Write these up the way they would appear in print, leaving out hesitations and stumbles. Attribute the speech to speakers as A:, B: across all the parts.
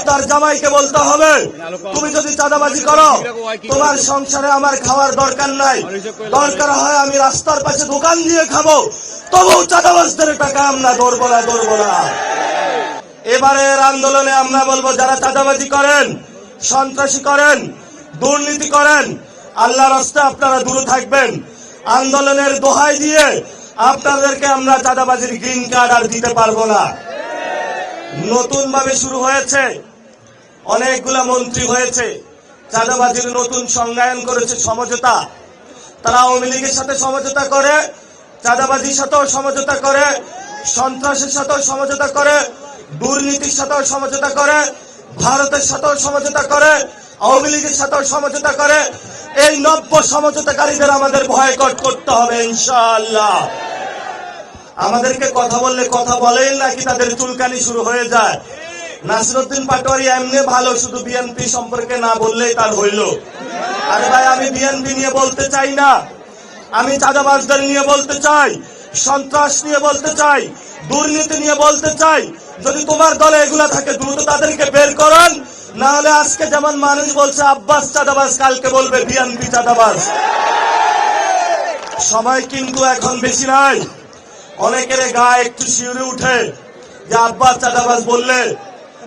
A: তার জামাইকে বলতে হবে, তুমি যদি চাঁদাবাজি করো তোমার সংসারে আমার খাওয়ার দরকার নাই, দরকার হয় আমি রাস্তার পাশে দোকান দিয়ে খাবো, তবু চাঁদাবাজদের টাকা আমরা ধরবো না। এবারের আন্দোলনে আমরা বলবো, যারা চাঁদাবাজি করেন, সন্ত্রাসী করেন, দুর্নীতি করেন, আল্লাহর রাস্তায় আপনারা দূরে থাকবেন। আন্দোলনের দোহাই দিয়ে আপনাদেরকে আমরা চাঁদাবাজির গ্রিন কার্ড আর দিতে পারবো না। নতুন ভাবে শুরু হয়েছে, অনেকগুলা মন্ত্রী হয়েছে, চাঁদাবাজির নতুন সংজ্ঞায়ন করেছে সমঝোতা। তারা আওয়ামী লীগের সাথে সমঝোতা করে, চাঁদাবাজির সাথেও সমঝোতা করে, সন্ত্রাসের সাথেও সমঝোতা করে, দুর্নীতির সাথেও সমঝোতা করে, ভারতের সাথেও সমঝোতা করে, আওয়ামী লীগের সাথেও সমঝোতা করে। এই নব্য সমঝোতাকারীদের আমাদের বয়কট করতে হবে ইনশাআল্লাহ। আমাদেরকে কথা বললে কথা বলেন নাকি তাদের চুলকানি শুরু হয়ে যায়। নাসিরউদ্দিন পাটোয়ারি এমনি ভালো, শুধু বিএনপি সম্পর্কে না বললেই তার হইল। আরে ভাই, আমি বিএনপি নিয়ে বলতে চাই না, আমি চাঁদাবাজদের নিয়ে বলতে চাই, সন্ত্রাস নিয়ে বলতে চাই, দুর্নীতি নিয়ে বলতে চাই। যদি তোমার দলে এগুলা থাকে দ্রুত তাদেরকে বের করেন, না হলে আজকে যেমন মানুষ বলছে আব্বাস চাঁদাবাজ, কালকে বলবে বিএনপি চাঁদাবাজ। সময় কিন্তু এখন বেশি নাই। অনেকের গায়ে একটু শিউরে উঠে যে আব্বাস চাঁদাবাজ বললে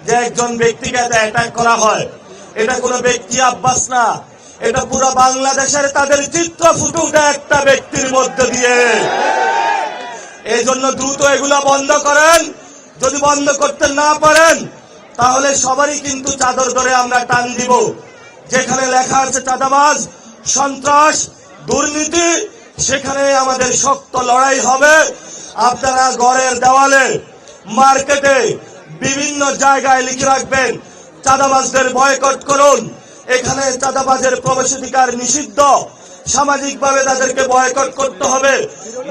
A: যে একজন ব্যক্তিকে অ্যাটাক করা হয়। এটা কোনো ব্যক্তি আব্বাস না, এটা পুরো বাংলাদেশের তাদের চিত্র ফুটে উঠে একটা ব্যক্তির মধ্যে দিয়ে। এই জন্য দ্রুত এগুলা বন্ধ করেন। যদি বন্ধ করতে না পারেন তাহলে সবারই কিন্তু চাদর ধরে আমরা টান দিব। যেখানে লেখা আছে চাঁদাবাজ, সন্ত্রাস, দুর্নীতি, সেখানে আমাদের শক্ত লড়াই হবে। আপনারা ঘরের দেওয়ালে, মার্কেটে, বিভিন্ন জায়গায় লিখে রাখবেন, চাঁদাবাজদের বয়কট করুন। এখানে চাঁদাবাজের প্রবেশাধিকার নিষিদ্ধ, সামাজিকভাবে তাদেরকে বয়কট করতে হবে।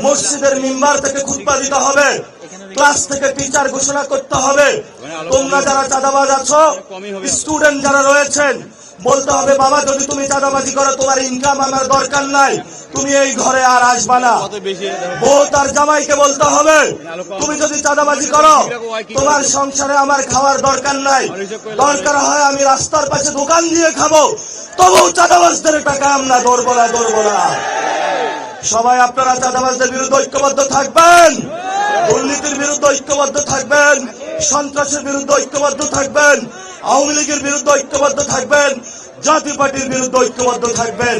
A: মসজিদের মিম্বার থেকে খুতবা দিতে হবে, ক্লাস থেকে টিচার ঘোষণা করতে হবে। তোমরা যারা চাঁদাবাজ আছো, স্টুডেন্ট যারা রয়েছেন, বলতে হবে বাবা যদি তুমি চাঁদাবাজি করো তোমার ইনকাম আমার দরকার নাই, তুমি এই ঘরে আর আসবা না। বউ তার জামাইকে বলতে হবে, তুমি যদি চাঁদাবাজি করো তোমার সংসারে আমার খাওয়ার দরকার নাই, দরকার হয় আমি রাস্তার পাশে দোকান দিয়ে খাবো, তবু চাঁদাবাজদের টাকা আমরা ধরবো না। সবাই আপনারা চাঁদাবাজদের বিরুদ্ধে ঐক্যবদ্ধ থাকবেন, দুর্নীতির বিরুদ্ধে ঐক্যবদ্ধ থাকবেন, সন্ত্রাসের বিরুদ্ধে ঐক্যবদ্ধ থাকবেন, আওয়ামী লীগের বিরুদ্ধে ঐক্যবদ্ধ থাকবেন, জাতীয় পার্টির বিরুদ্ধে ঐক্যবদ্ধ থাকবেন।